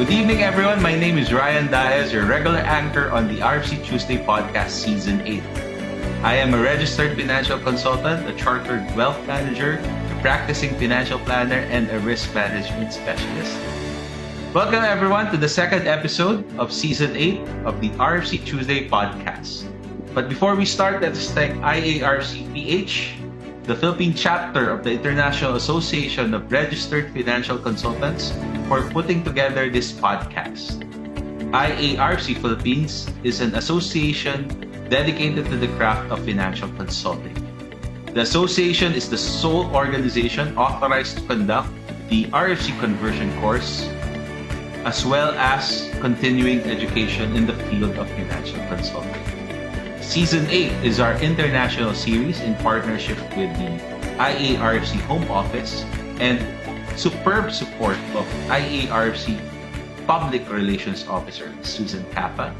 Good evening, everyone. My name is Ryan Diaz, your regular anchor on the IARFC Tuesday podcast, Season 8. I am a registered financial consultant, a chartered wealth manager, a practicing financial planner, and a risk management specialist. Welcome, everyone, to the second episode of Season 8 of the IARFC Tuesday podcast. But before we start, let's thank IARFC PH, the Philippine chapter of the International Association of Registered Financial Consultants, for putting together this podcast. IARFC Philippines is an association dedicated to the craft of financial consulting. The association is the sole organization authorized to conduct the RFC conversion course, as well as continuing education in the field of financial consulting. Season 8 is our international series in partnership with the IARFC Home Office and superb support of IARFC Public Relations Officer Susan Kappa.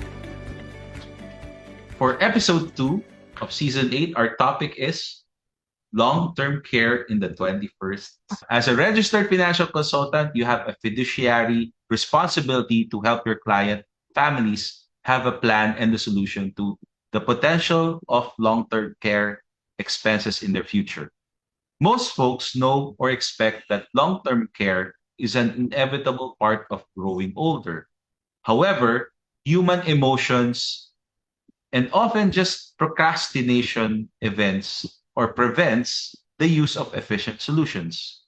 For episode 2 of season 8, our topic is long-term care in the 21st. As a registered financial consultant, you have a fiduciary responsibility to help your client families have a plan and a solution to the potential of long-term care expenses in their future. Most folks know or expect that long-term care is an inevitable part of growing older. However, human emotions and often just procrastination events or prevents the use of efficient solutions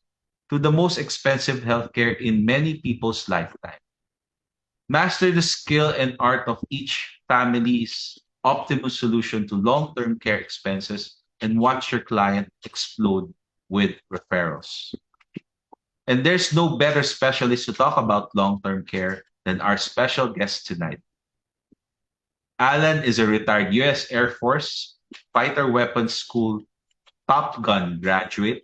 to the most expensive healthcare in many people's lifetime. Master the skill and art of each family's optimal solution to long-term care expenses and watch your client explode with referrals. And there's no better specialist to talk about long-term care than our special guest tonight. Alan is a retired U.S. Air Force Fighter Weapons School Top Gun graduate.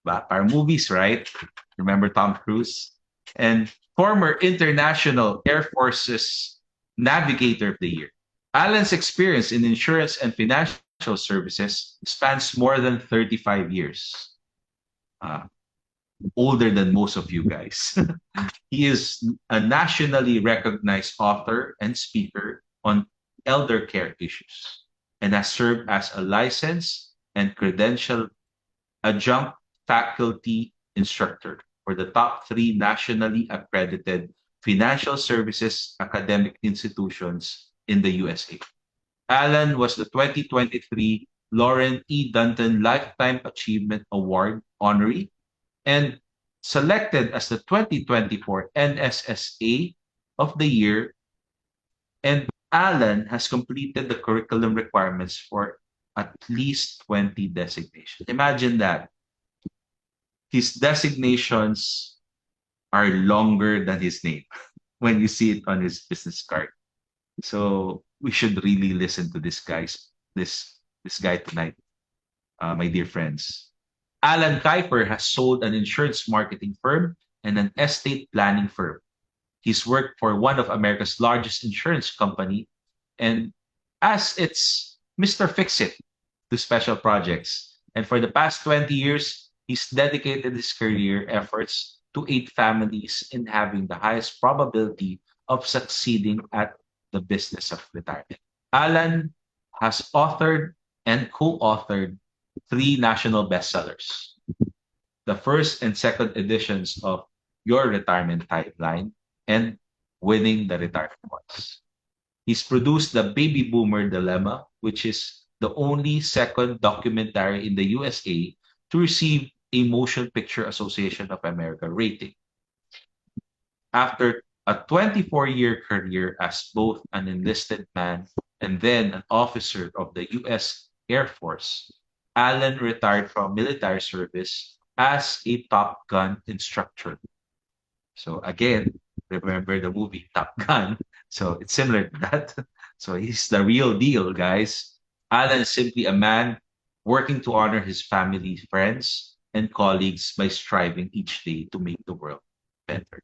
Para movies, right? Remember Tom Cruise? And former International Air Forces Navigator of the Year. Alan's experience in insurance and financial services spans more than 35 years. Older than most of you guys. He is a nationally recognized author and speaker on elder care issues and has served as a licensed and credentialed adjunct faculty instructor for the top 3 nationally accredited financial services academic institutions in the USA. Alan was the 2023 Lauren E. Dunton Lifetime Achievement Award honoree and selected as the 2024 NSSA of the Year. And Alan has completed the curriculum requirements for at least 20 designations. Imagine that. His designations are longer than his name when you see it on his business card. So we should really listen to this guy tonight, my dear friends. Alan Kuiper has sold an insurance marketing firm and an estate planning firm. He's worked for one of America's largest insurance company and as its Mr. Fix-It to special projects. And for the past 20 years, he's dedicated his career efforts to aid families in having the highest probability of succeeding at the business of retirement. Alan has authored and co-authored 3 national bestsellers. The first and second editions of Your Retirement Timeline and Winning the Retirement Ones. He's produced The Baby Boomer Dilemma, which is the only second documentary in the USA to receive a Motion Picture Association of America rating. After a 24-year career as both an enlisted man and then an officer of the U.S. Air Force, Alan retired from military service as a Top Gun instructor. So again, remember the movie Top Gun. So it's similar to that. So he's the real deal, guys. Alan is simply a man working to honor his family, friends, and colleagues by striving each day to make the world better.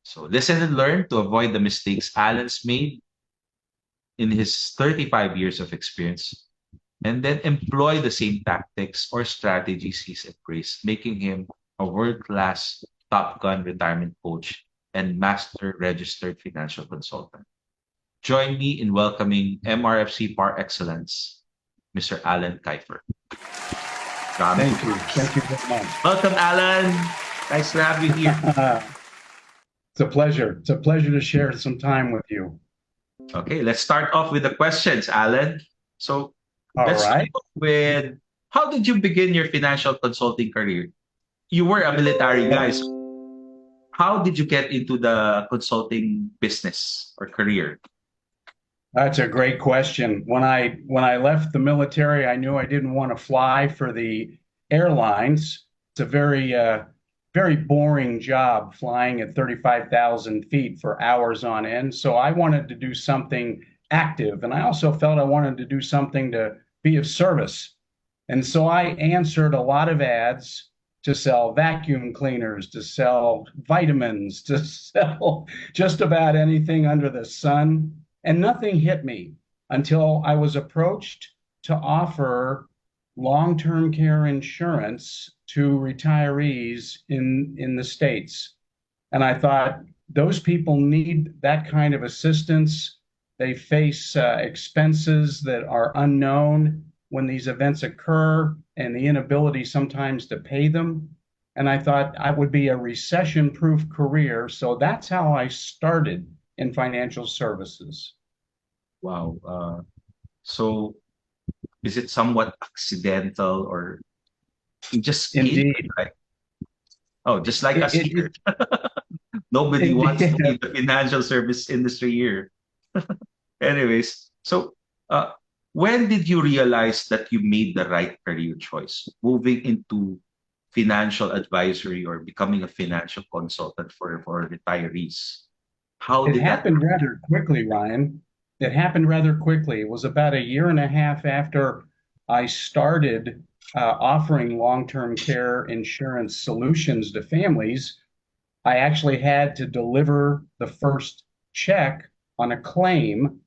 So listen and learn to avoid the mistakes Alan's made in his 35 years of experience, and then employ the same tactics or strategies he's embraced, making him a world-class Top Gun retirement coach and Master Registered Financial Consultant. Join me in welcoming MRFC par excellence, Mr. Alan Kiefer. Thank you. Thank you very much. Welcome, Alan. Nice to have you here. It's a pleasure. It's a pleasure to share some time with you. Okay, let's start off with the questions, Alan. So All let's start right. off with, how did you begin your financial consulting career? You were a military guy. So how did you get into the consulting business or career? That's a great question. When I left the military, I knew I didn't want to fly for the airlines. It's a very boring job flying at 35,000 feet for hours on end. So I wanted to do something active, and I also felt I wanted to do something to be of service. And so I answered a lot of ads to sell vacuum cleaners, to sell vitamins, to sell just about anything under the sun. And nothing hit me until I was approached to offer long-term care insurance to retirees in the States. And I thought, those people need that kind of assistance. They face expenses that are unknown when these events occur and the inability sometimes to pay them. And I thought I would be a recession-proof career. So that's how I started in financial services. Wow. So is it somewhat accidental or you just came, Indeed. right? Oh, just like It, us it, here. it, Nobody wants to Indeed. be in the financial service industry here. Anyways, so uh, when did you realize that you made the right career choice, moving into financial advisory or becoming a financial consultant for retirees? How It did that happened rather quickly, Ryan. It happened rather quickly. It was about a year and a half after I started offering long-term care insurance solutions to families. I actually had to deliver the first check on a claim.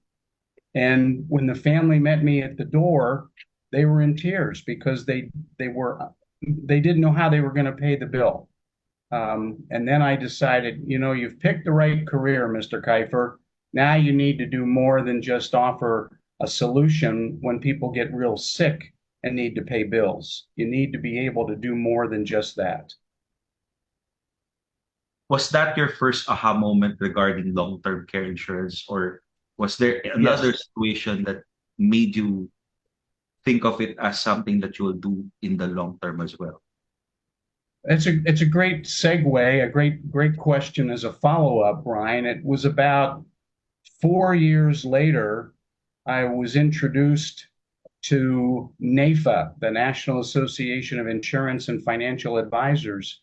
And when the family met me at the door, they were in tears because they didn't know how they were going to pay the bill. And then I decided, you've picked the right career, Mr. Kiefer. Now you need to do more than just offer a solution when people get real sick and need to pay bills. You need to be able to do more than just that. was that your first aha moment regarding long-term care insurance, or was there another Yes, situation that made you think of it as something that you will do in the long term as well? it's a great segue, a great question as a follow-up, Brian. It was about 4 years later, I was introduced to NAIFA, the National Association of Insurance and Financial Advisors.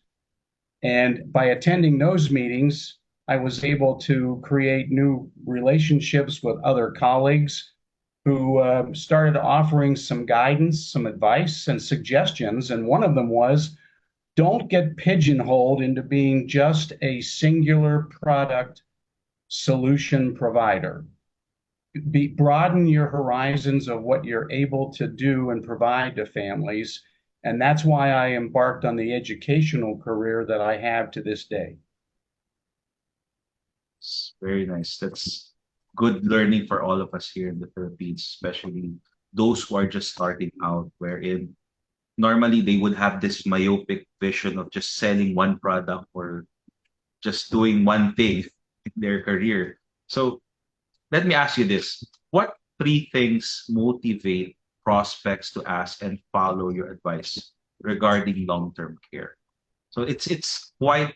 And by attending those meetings, I was able to create new relationships with other colleagues who started offering some guidance, some advice, and suggestions. And one of them was, don't get pigeonholed into being just a singular product solution provider. Broaden your horizons of what you're able to do and provide to families. And that's why I embarked on the educational career that I have to this day. It's very nice. That's good learning for all of us here in the Philippines, especially those who are just starting out, wherein normally they would have this myopic vision of just selling one product or just doing one thing in their career. So let me ask you this. What three things motivate prospects to ask and follow your advice regarding long-term care? So it's quite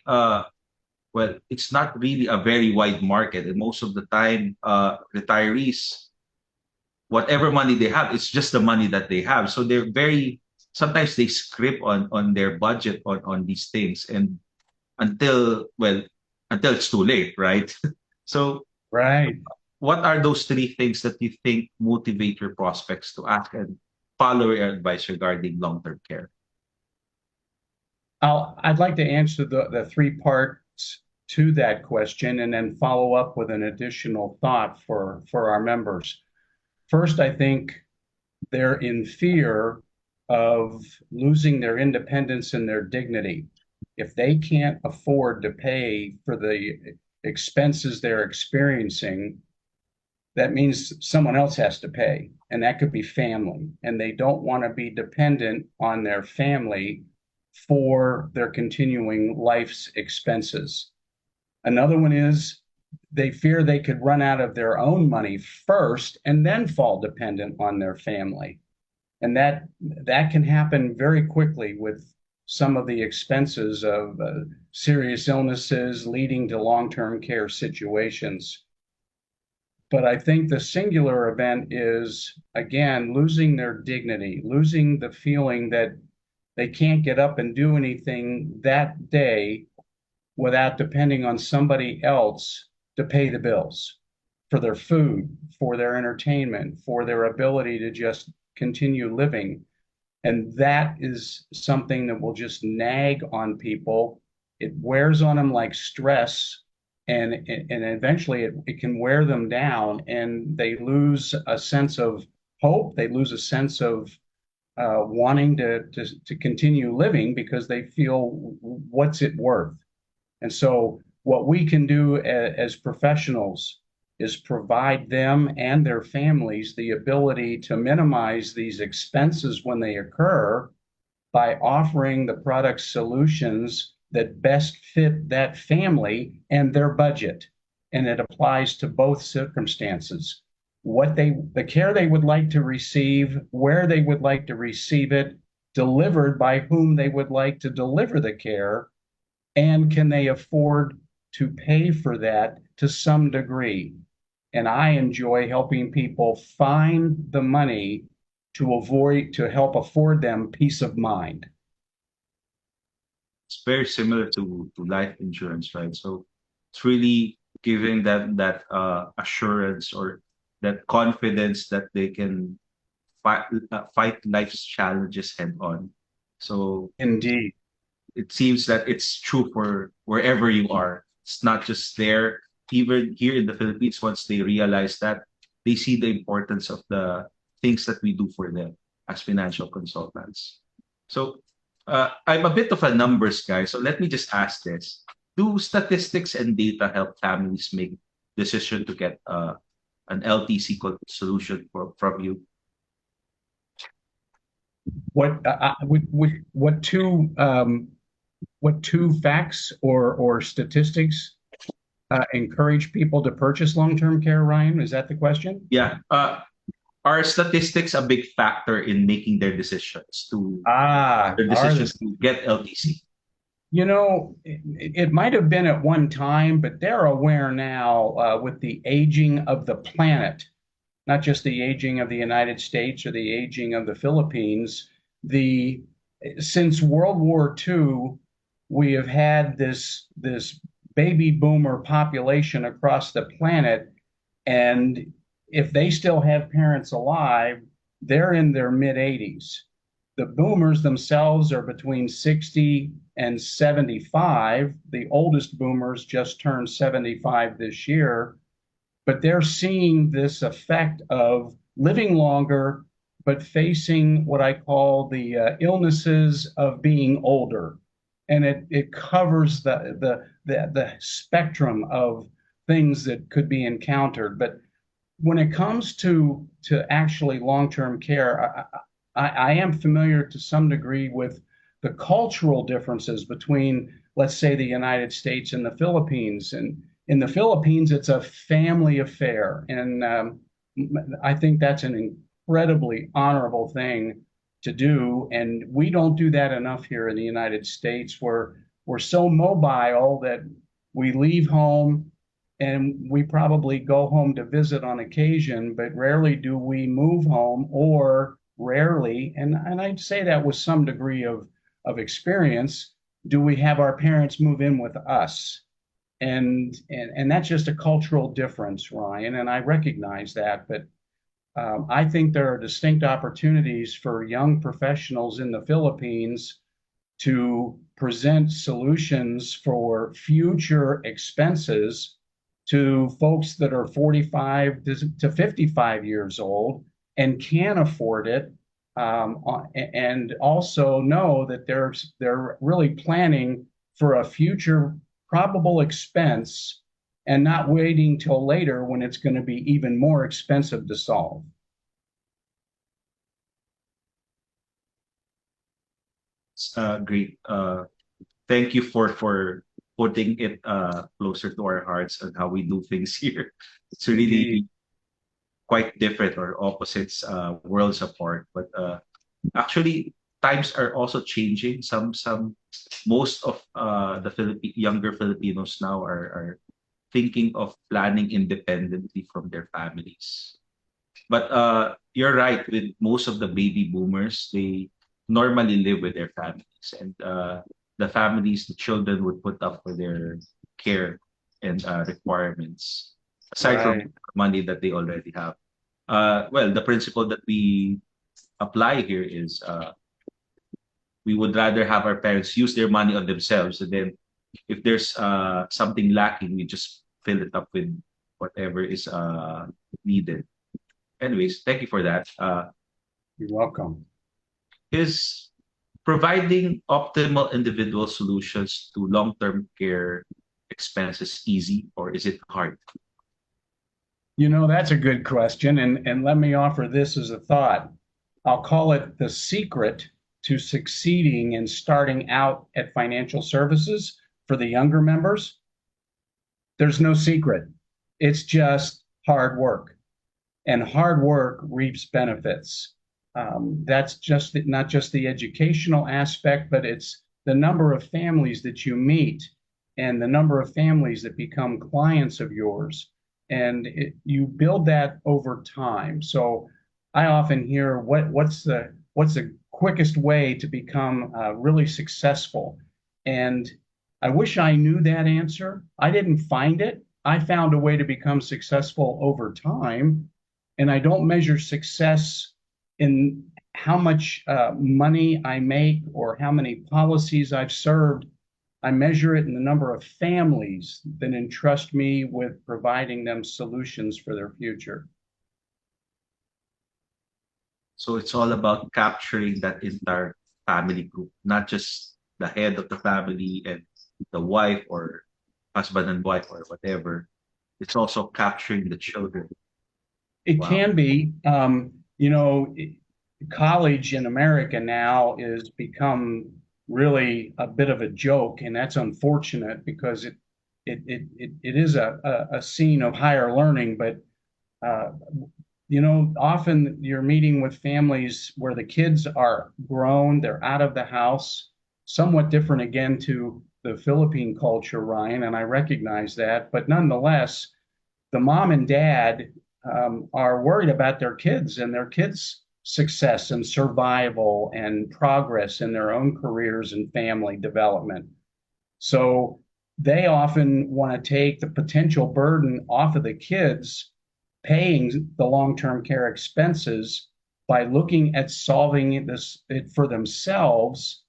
well, it's not really a very wide market, and most of the time, retirees, whatever money they have, it's just the money that they have. So they're very sometimes they script on their budget on these things, and until well until it's too late, right? So Right. what are those three things that you think motivate your prospects to ask and follow your advice regarding long-term care? I'd like to answer the three parts to that question and then follow up with an additional thought for our members. First, I think they're in fear of losing their independence and their dignity. If they can't afford to pay for the expenses they're experiencing, that means someone else has to pay, and that could be family. And they don't want to be dependent on their family for their continuing life's expenses. Another one is they fear they could run out of their own money first and then fall dependent on their family. And that can happen very quickly with some of the expenses of serious illnesses leading to long-term care situations. But I think the singular event is, again, losing their dignity, losing the feeling that they can't get up and do anything that day without depending on somebody else to pay the bills for their food, for their entertainment, for their ability to just continue living. And that is something that will just nag on people. It wears on them like stress, and eventually it can wear them down, and they lose a sense of hope. They lose a sense of wanting to continue living because they feel, what's it worth? And so, what we can do as professionals is provide them and their families the ability to minimize these expenses when they occur by offering the product solutions that best fit that family and their budget. And it applies to both circumstances. The care they would like to receive, where they would like to receive it, delivered by whom they would like to deliver the care, and can they afford to pay for that to some degree? And I enjoy helping people find the money to help afford them peace of mind. It's very similar to life insurance, right? So it's really giving that assurance or that confidence that they can fight life's challenges head on. So Indeed. it seems that it's true for wherever you are. It's not just there. Even here in the Philippines, once they realize that, they see the importance of the things that we do for them as financial consultants. So I'm a bit of a numbers guy. So let me just ask this. Do statistics and data help families make decision to get an LTC solution from you? What two facts or statistics encourage people to purchase long-term care, Ryan? Is that the question? Yeah. Are statistics a big factor in making their Are decisions the to get LTC? it might have been at one time, but they're aware now with the aging of the planet, not just the aging of the United States or the aging of the Philippines. The Since World War II, we have had this baby boomer population across the planet, and if they still have parents alive, they're in their mid 80s. The boomers themselves are between 60 and 75. The oldest boomers just turned 75 this year, but they're seeing this effect of living longer, but facing what I call the illnesses of being older. And it covers the spectrum of things that could be encountered. But when it comes to actually long-term care, I am familiar to some degree with the cultural differences between, let's say, the United States and the Philippines. And in the Philippines, it's a family affair, and I think that's an incredibly honorable thing to do. And we don't do that enough here in the United States. We're so mobile that we leave home and we probably go home to visit on occasion, but rarely do we move home, or rarely, and I'd say that with some degree of experience, do we have our parents move in with us. And that's just a cultural difference, Ryan, and I recognize that. But I think there are distinct opportunities for young professionals in the Philippines to present solutions for future expenses to folks that are 45 to 55 years old and can afford it, and also know that they're really planning for a future probable expense and not waiting till later when it's going to be even more expensive to solve. Great. Thank you for putting it closer to our hearts and how we do things here. It's Indeed. really quite different or opposites, worlds apart. But actually, times are also changing. Most of the younger Filipinos now are thinking of planning independently from their families. But you're right. With most of the baby boomers, they normally live with their families, and the children would put up for their care and requirements aside from Right. the money that they already have. Well, the principle that we apply here is we would rather have our parents use their money on themselves, and then if there's something lacking, we just fill it up with whatever is needed. Anyways, thank you for that. You're welcome. Is providing optimal individual solutions to long-term care expenses easy, or is it hard? That's a good question. And let me offer this as a thought. I'll call it the secret to succeeding in starting out at financial services for the younger members. There's no secret. It's just hard work, and hard work reaps benefits. That's just not just the educational aspect, but it's the number of families that you meet and the number of families that become clients of yours. And you build that over time. So I often hear what's the quickest way to become really successful? And I wish I knew that answer. I didn't find it. I found a way to become successful over time. And I don't measure success in how much money I make or how many policies I've served. I measure it in the number of families that entrust me with providing them solutions for their future. So it's all about capturing that entire family group, not just the head of the family and the wife or husband and wife or whatever. It's also capturing the children. It Wow. can be, college in America now is become really a bit of a joke, and that's unfortunate because it is a scene of higher learning, but uh, often you're meeting with families where the kids are grown, they're out of the house, somewhat different again to the Philippine culture, Ryan, and I recognize that. But nonetheless, the mom and dad are worried about their kids and their kids' success and survival and progress in their own careers and family development. So they often want to take the potential burden off of the kids paying the long-term care expenses by looking at solving it for themselves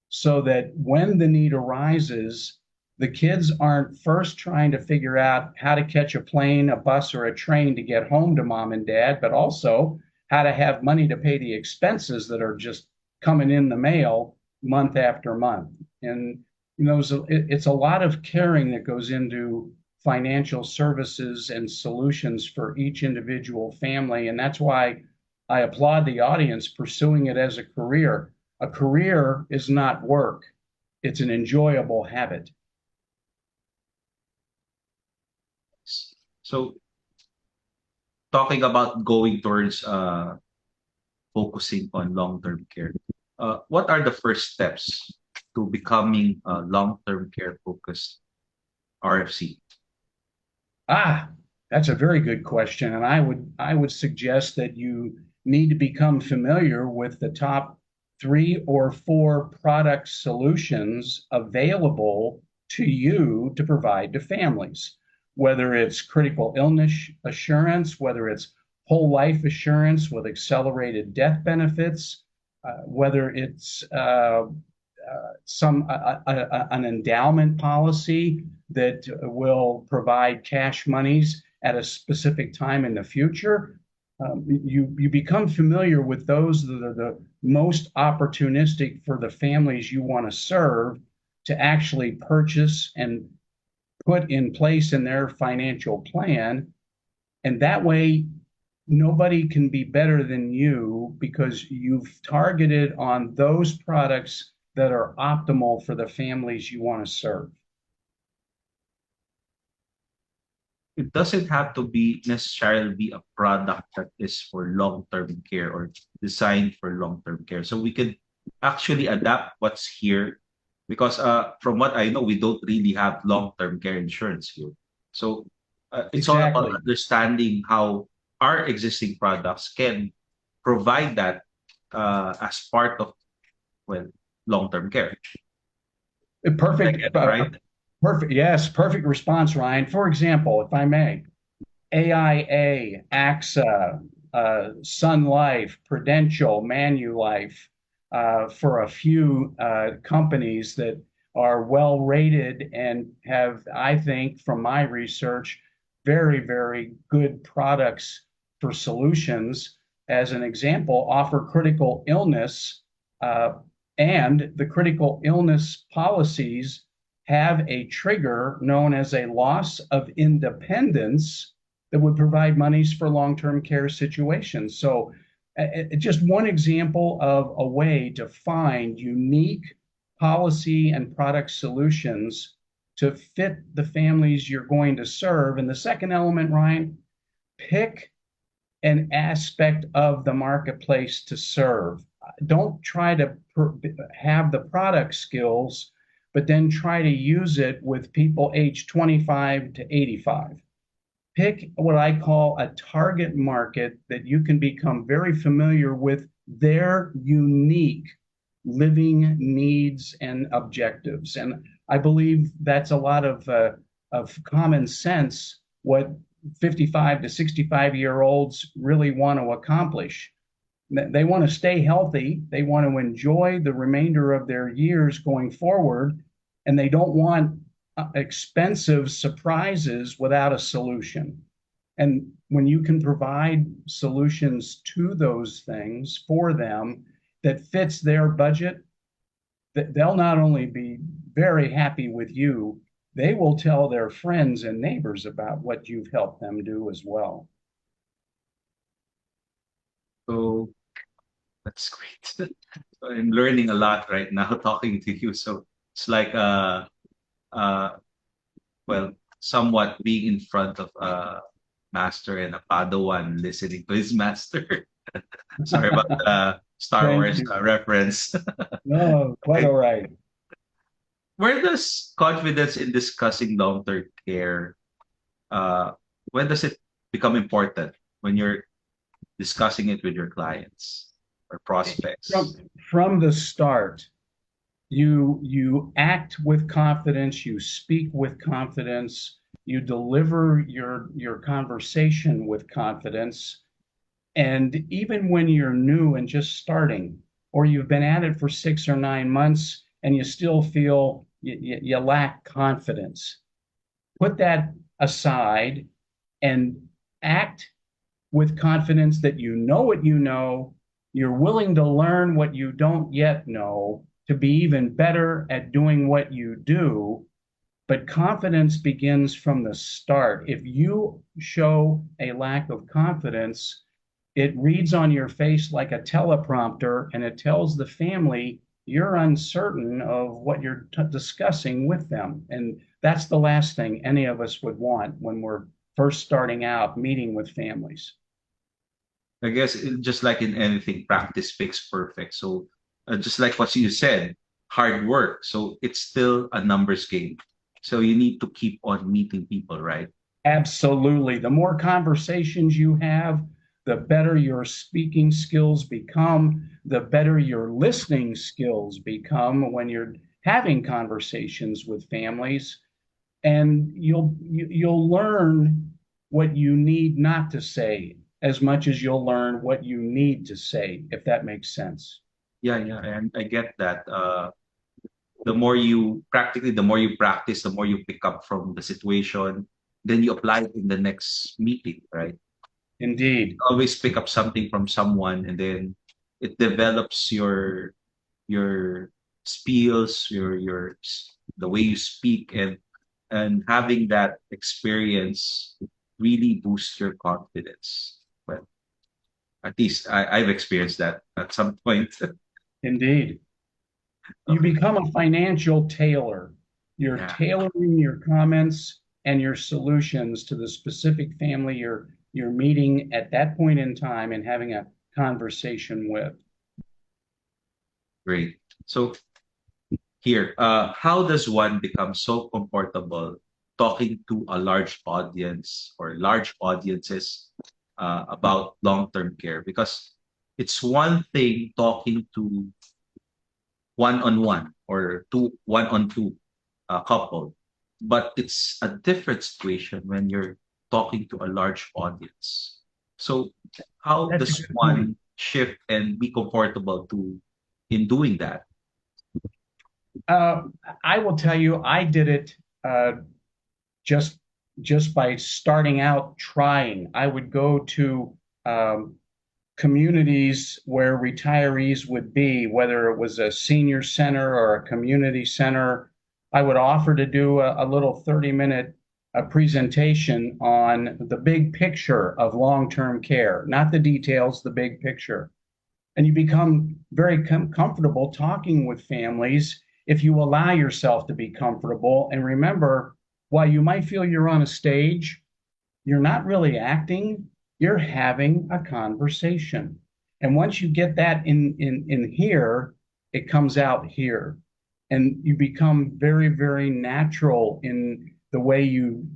so that when the need arises, the kids aren't first trying to figure out how to catch a plane, a bus, or a train to get home to mom and dad, but also how to have money to pay the expenses that are just coming in the mail month after month. And it's a lot of caring that goes into financial services and solutions for each individual family. And that's why I applaud the audience pursuing it as a career. A career is not work, it's an enjoyable habit. So talking about going towards focusing on long-term care, what are the first steps to becoming a long-term care focused RFC? Ah, that's a very good question. And I would suggest that you need to become familiar with the top 3 or 4 product solutions available to you to provide to families, whether it's critical illness assurance, whether it's whole life assurance with accelerated death benefits, whether it's an endowment policy that will provide cash monies at a specific time in the future. You become familiar with those that are the most opportunistic for the families you want to serve. to actually purchase and put in place in their financial plan. And that way, nobody can be better than you because you've targeted on those products that are optimal for the families you want to serve. It doesn't have to be necessarily be a product that is for long-term care or designed for long-term care. So we could actually adapt what's here because from what I know, we don't really have long-term care insurance here. So it's all about Exactly. understanding how our existing products can provide that as part of, well, long-term care. I Perfect. get it, right? Perfect. Yes, perfect response, Ryan. For example, if I may, AIA, AXA, Sun Life, Prudential, Manulife, for a few companies that are well rated and have, I think, from my research, very, very good products for solutions. As an example, offer critical illness, uh, and the critical illness policies have a trigger known as a loss of independence that would provide monies for long-term care situations. So just one example of a way to find unique policy and product solutions to fit the families you're going to serve. And the second element, Ryan, pick an aspect of the marketplace to serve. Don't try to have the product skills, but then try to use it with people aged 25 to 85. Pick what I call a target market that you can become very familiar with their unique living needs and objectives. And I believe that's a lot of common sense, what 55 to 65-year-olds really want to accomplish. They want to stay healthy. They want to enjoy the remainder of their years going forward, and they don't want expensive surprises without a solution. And when you can provide solutions to those things for them that fits their budget, they'll not only be very happy with you, they will tell their friends and neighbors about what you've helped them do as well. So that's great. I'm learning a lot right now talking to you. So it's like uh well, somewhat being in front of a master and a Padawan listening to his master. Sorry about the Star Thank Wars you. reference. No, quite Okay. all right. Where does confidence in discussing long-term care, uh, when does it become important when you're discussing it with your clients or From prospects? from the start, you act with confidence, you speak with confidence, you deliver your conversation with confidence. And even when you're new and just starting, or you've been at it for 6 or 9 months and you still feel you lack confidence, put that aside and act with confidence that you know what you know, you're willing to learn what you don't yet know to be even better at doing what you do. But confidence begins from the start. If you show a lack of confidence, it reads on your face like a teleprompter and it tells the family you're uncertain of what you're discussing with them. And that's the last thing any of us would want when we're first starting out meeting with families. I guess just like in anything, practice makes perfect. So just like what you said, hard work. So it's still a numbers game. So you need to keep on meeting people, right? Absolutely. The more conversations you have, the better your speaking skills become, the better your listening skills become when you're having conversations with families. And you'll learn what you need not to say as much as you'll learn what you need to say, if that makes sense. Yeah, yeah, and I get that. The more you practically, the more you practice, the more you pick up from the situation, then you apply it in the next meeting, right? Indeed. Always pick up something from someone, and then it develops your spiels, your the way you speak, and having that experience really boosts your confidence. Well, at least I've experienced that at some point. Indeed. You Okay. become a financial tailor. You're Yeah, tailoring your comments and your solutions to the specific family you're meeting at that point in time and having a conversation with. great. So here, how does one become so comfortable talking to a large audience or large audiences about long-term care? Because it's one thing talking to one-on-one or one-on-two couple, but it's a different situation when you're talking to a large audience. So how That's a does good point. one shift and be comfortable to in doing that? Uh, I will tell you, I did it just just by starting out trying. I would go to communities where retirees would be, whether it was a senior center or a community center. I would offer to do a little 30-minute presentation on the big picture of long-term care, not the details, the big picture. And you become very comfortable talking with families if you allow yourself to be comfortable. And remember, while you might feel you're on a stage, you're not really acting, you're having a conversation. And once you get that in here, it comes out here. And you become very, very natural in the way you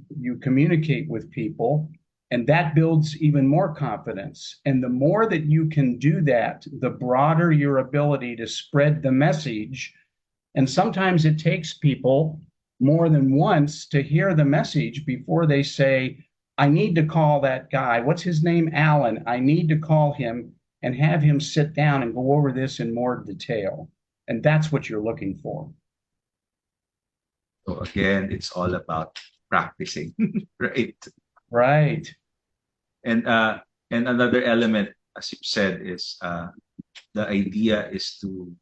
communicate with people. And that builds even more confidence. And the more that you can do that, the broader your ability to spread the message. And sometimes it takes people more than once to hear the message before they say, I need to call that guy. What's his name? Alan. I need to call him and have him sit down and go over this in more detail. And that's what you're looking for. So again, it's all about practicing, right? Right. And another element, as you said, is the idea is to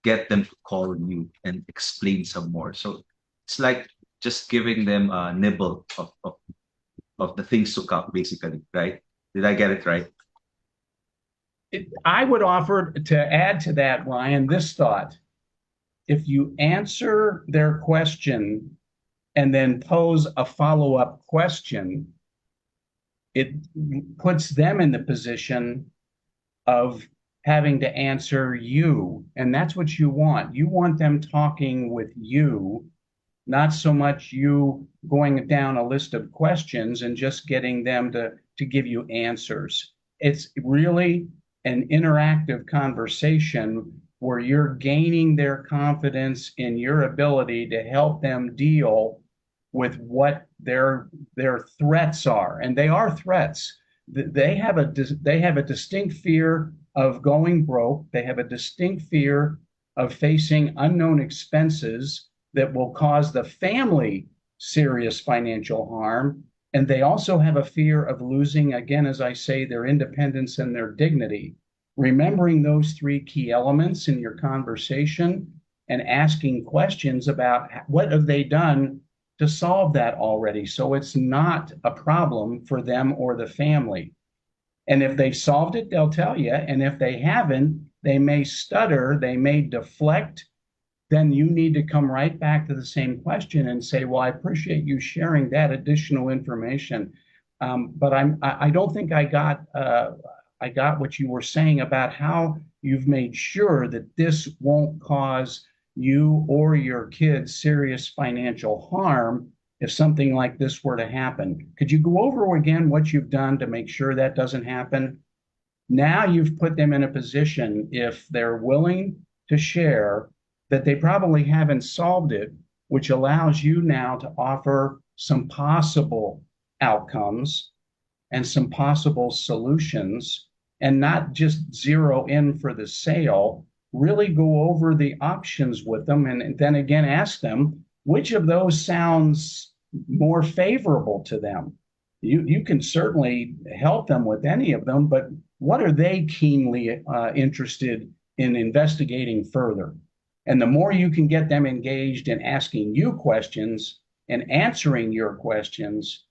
get them to call you and explain some more. So it's like just giving them a nibble of the things to come, basically, right? Did I get it right? I would offer to add to that, Ryan, this thought. If you answer their question and then pose a follow up question, it puts them in the position of having to answer you. And that's what you want. You want them talking with you, not so much you going down a list of questions and just getting them to give you answers. It's really an interactive conversation where you're gaining their confidence in your ability to help them deal with what their threats are, and they are threats. They have a distinct fear of going broke. They have a distinct fear of facing unknown expenses that will cause the family serious financial harm. And they also have a fear of losing, again, as I say, their independence and their dignity. Remembering those three key elements in your conversation and asking questions about what have they done to solve that already. So it's not a problem for them or the family. And if they've solved it, they'll tell you. And if they haven't, they may stutter, they may deflect. Then you need to come right back to the same question and say, well, I appreciate you sharing that additional information. But I don't think I got what you were saying about how you've made sure that this won't cause you or your kids serious financial harm if something like this were to happen. Could you go over again what you've done to make sure that doesn't happen? Now you've put them in a position, if they're willing to share, that they probably haven't solved it, which allows you now to offer some possible outcomes and some possible solutions and not just zero in for the sale. Really go over the options with them and then again ask them which of those sounds more favorable to them. You can certainly help them with any of them, but what are they keenly interested in investigating further? And the more you can get them engaged in asking you questions and answering your questions,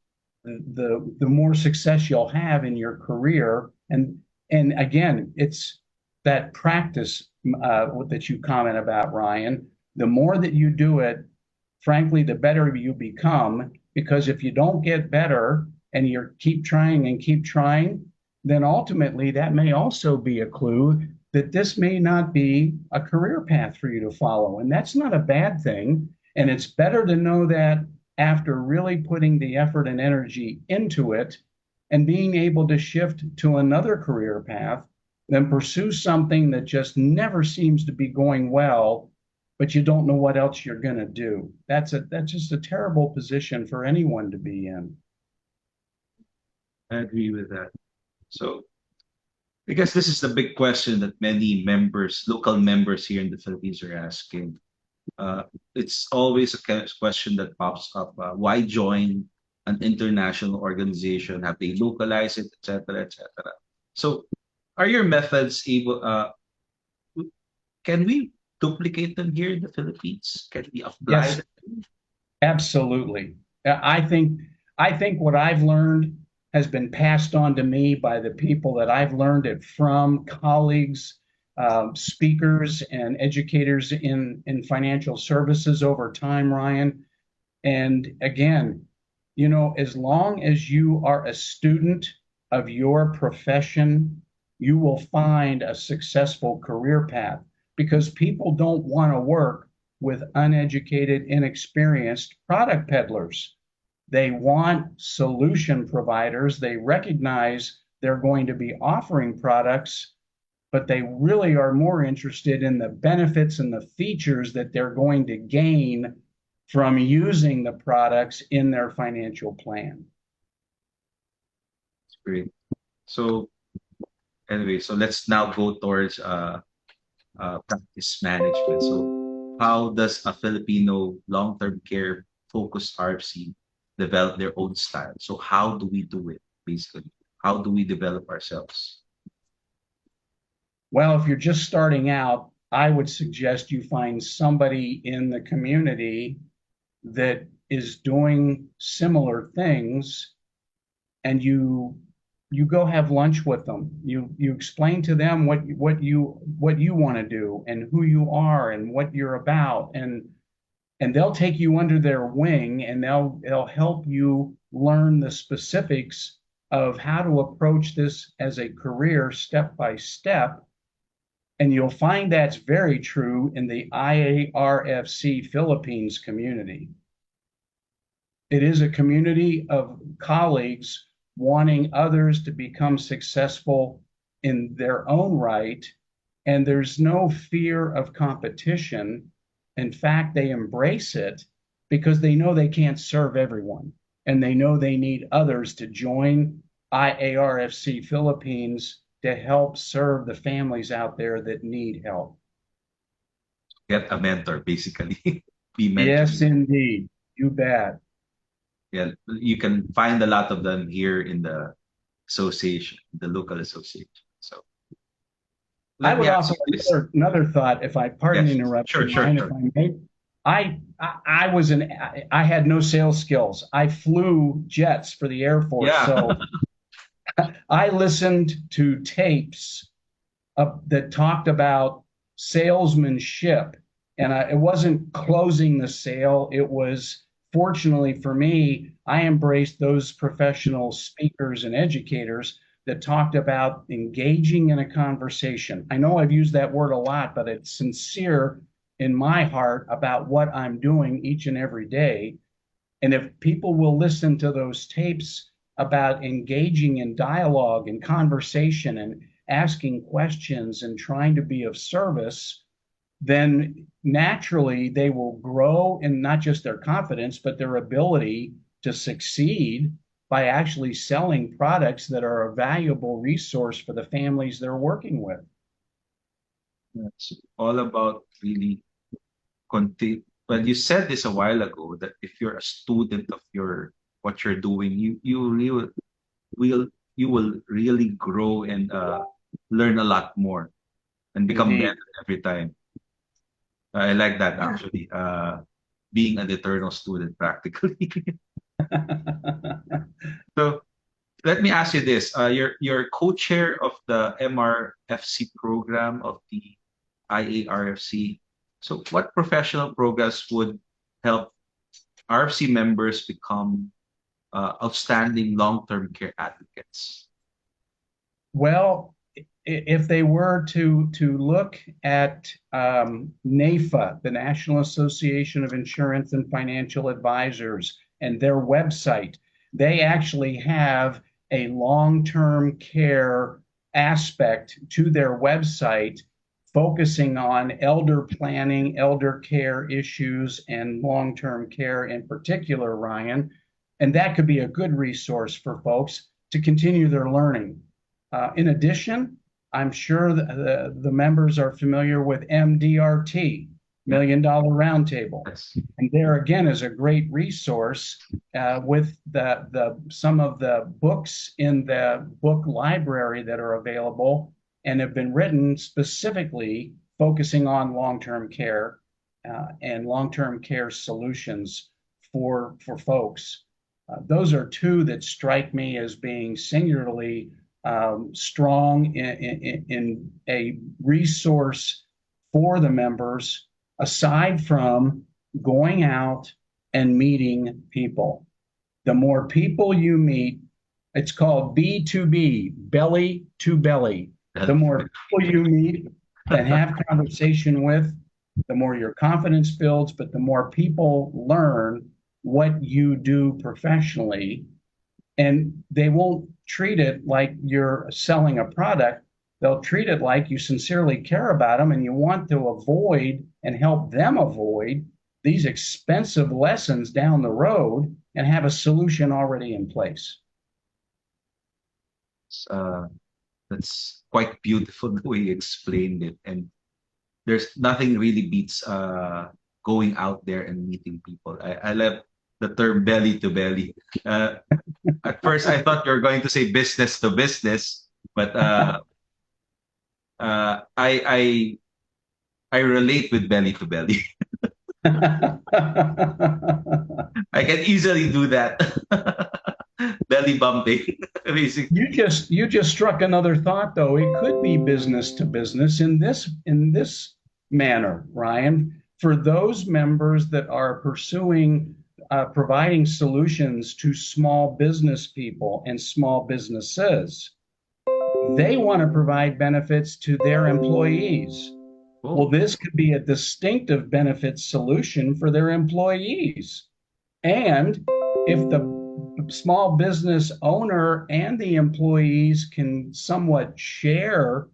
the more success you'll have in your career. And again, it's that practice that you comment about, Ryan. The more that you do it, frankly, the better you become. Because if you don't get better and you keep trying, then ultimately that may also be a clue that this may not be a career path for you to follow. And that's not a bad thing. And it's better to know that after really putting the effort and energy into it and being able to shift to another career path than pursue something that just never seems to be going well, but you don't know what else you're going to do. That's just a terrible position for anyone to be in. I agree with that. So I guess this is the big question that many members, local members here in the Philippines are asking. It's always a question that pops up. Why join an international organization? Have they localized it, etc., etc.? So, are your methods able? Can we duplicate them here in the Philippines? Can we apply Yes, them? absolutely. I think what I've learned has been passed on to me by the people that I've learned it from, colleagues, speakers, and educators in financial services over time, Ryan. And again, as long as you are a student of your profession, you will find a successful career path because people don't want to work with uneducated, inexperienced product peddlers. They want solution providers. They recognize they're going to be offering products, but they really are more interested in the benefits and the features that they're going to gain from using the products in their financial plan. Great. So, anyway, so let's now go towards practice management. So, how does a Filipino long-term care focused RFC develop their own style? So, how do we do it, basically? How do we develop ourselves? Well, if you're just starting out, I would suggest you find somebody in the community that is doing similar things and you go have lunch with them. You explain to them what you want to do and who you are and what you're about, and they'll take you under their wing and they'll help you learn the specifics of how to approach this as a career step by step. And you'll find that's very true in the IARFC Philippines community. It is a community of colleagues wanting others to become successful in their own right. And there's no fear of competition. In fact, they embrace it because they know they can't serve everyone. And they know they need others to join IARFC Philippines to help serve the families out there that need help. Get a mentor, basically. Be Yes, mentored. indeed. You bet. Yeah, you can find a lot of them here in the association, the local association. So I let me would ask offer you this. another thought, if I pardon the Yes, sure, interruption, sure, Ryan, if sure. I may. I had no sales skills. I flew jets for the Air Force, Yeah. so I listened to tapes that talked about salesmanship, and it wasn't closing the sale. It was, fortunately for me, I embraced those professional speakers and educators that talked about engaging in a conversation. I know I've used that word a lot, but it's sincere in my heart about what I'm doing each and every day. And if people will listen to those tapes about engaging in dialogue and conversation and asking questions and trying to be of service, then naturally they will grow in not just their confidence, but their ability to succeed by actually selling products that are a valuable resource for the families they're working with. It's all about really well, you said this a while ago that if you're a student of your what you're doing, you really will you will really grow and learn a lot more and become Indeed. better every time. I like that actually. Being an eternal student practically. So let me ask you this. You're co-chair of the MRFC program of the IARFC. So what professional programs would help RFC members become outstanding long-term care advocates? Well, if they were to look at NAIFA, the National Association of Insurance and Financial Advisors, and their website, they actually have a long-term care aspect to their website focusing on elder planning, elder care issues, and long-term care in particular, Ryan. And that could be a good resource for folks to continue their learning. In addition, I'm sure the members are familiar with MDRT, Yeah. Million Dollar Roundtable. Yes. And there again is a great resource with some of the books in the book library that are available and have been written specifically focusing on long-term care and long-term care solutions for folks. Those are two that strike me as being singularly strong in a resource for the members, aside from going out and meeting people. The more people you meet, it's called B2B, belly to belly. The more people you meet and have conversation with, the more your confidence builds, but the more people learn what you do professionally, and they won't treat it like you're selling a product. They'll treat it like you sincerely care about them and you want to avoid and help them avoid these expensive lessons down the road and have a solution already in place. Uh, that's quite beautiful the way you explained it. And there's nothing really beats going out there and meeting people. I love the term belly to belly. At first, I thought you were going to say business to business, but I relate with belly to belly. I can easily do that. Belly bumping, basically. You just struck another thought though. It could be business to business in this manner, Ryan, for those members that are pursuing providing solutions to small business people and small businesses. They want to provide benefits to their employees. Well, Oh, this could be a distinctive benefit solution for their employees. And if the small business owner and the employees can somewhat share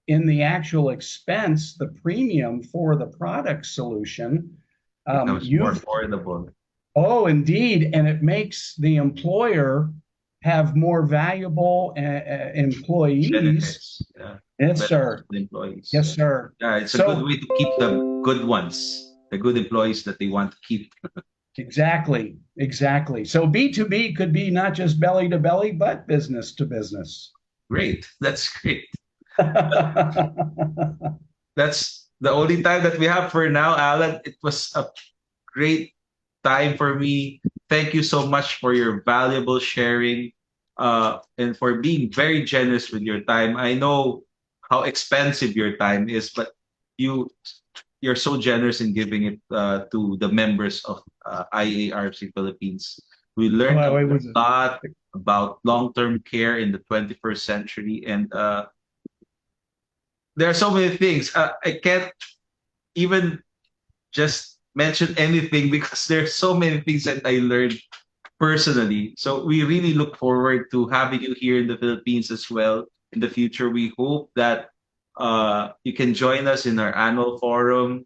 in the actual expense, the premium for the product solution, becomes more you've affordable. oh, indeed. And it makes the employer have more valuable employees. Benefits. Yeah. Yes, Benefits sir. to the employees. Yes, sir. Yeah, it's a good So, way to keep the good ones, the good employees that they want to keep. exactly, exactly. So B2B could be not just belly to belly, but business to business. Great. That's great. That's the only time that we have for now, Alan. It was a great time for me. Thank you so much for your valuable sharing and for being very generous with your time. I know how expensive your time is, but you you're so generous in giving it to the members of IARC Philippines. We learned a Well, it was lot about long-term care in the 21st century, and there are so many things. I can't even just mention anything because there's so many things that I learned personally. So we really look forward to having you here in the Philippines as well in the future. We hope that you can join us in our annual forum,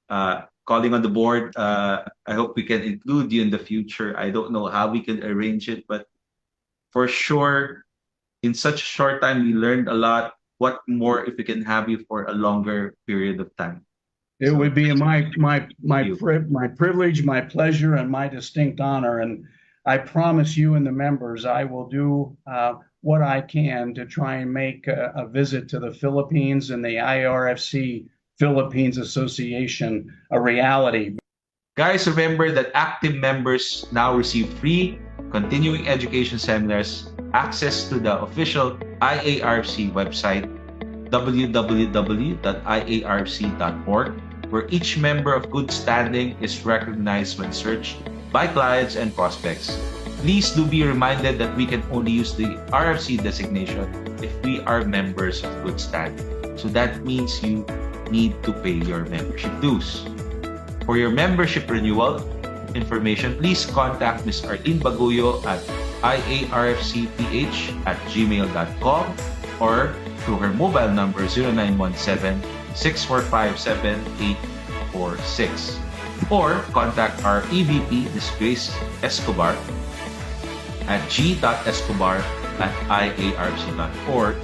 calling on the board. I hope we can include you in the future. I don't know how we can arrange it, but for sure, in such a short time, we learned a lot. What more if we can have you for a longer period of time? it So would be thank you. my privilege, my pleasure, and my distinct honor. And I promise you and the members, I will do what I can to try and make a visit to the Philippines and the IRFC Philippines Association a reality. Guys, remember that active members now receive free continuing education seminars, access to the official IARFC website, www.iarfc.org, where each member of good standing is recognized when searched by clients and prospects. Please do be reminded that we can only use the RFC designation if we are members of good standing. So that means you need to pay your membership dues. For your membership renewal information, please contact Ms. Arlene Baguyo at iarfcph@gmail.com or through her mobile number 0917-6457-846. Or contact our EVP, Ms. Grace Escobar, at g.escobar@iarfc.org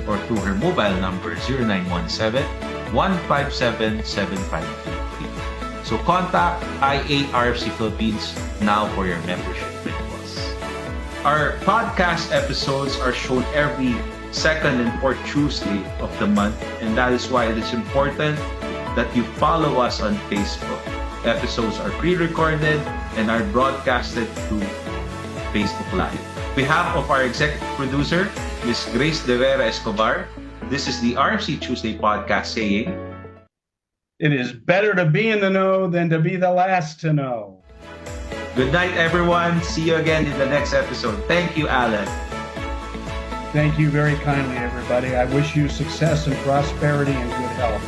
or through her mobile number 0917-157-7533. So contact IARFC Philippines now for your membership renewals. Our podcast episodes are shown every second and fourth Tuesday of the month, and that is why it is important that you follow us on Facebook. Episodes are pre-recorded and are broadcasted through Facebook Live. On behalf of our executive producer, Ms. Grace De Vera Escobar, this is the RFC Tuesday podcast saying, it is better to be in the know than to be the last to know. Good night, everyone. See you again in the next episode. Thank you, Alan. Thank you very kindly, everybody. I wish you success and prosperity and good health.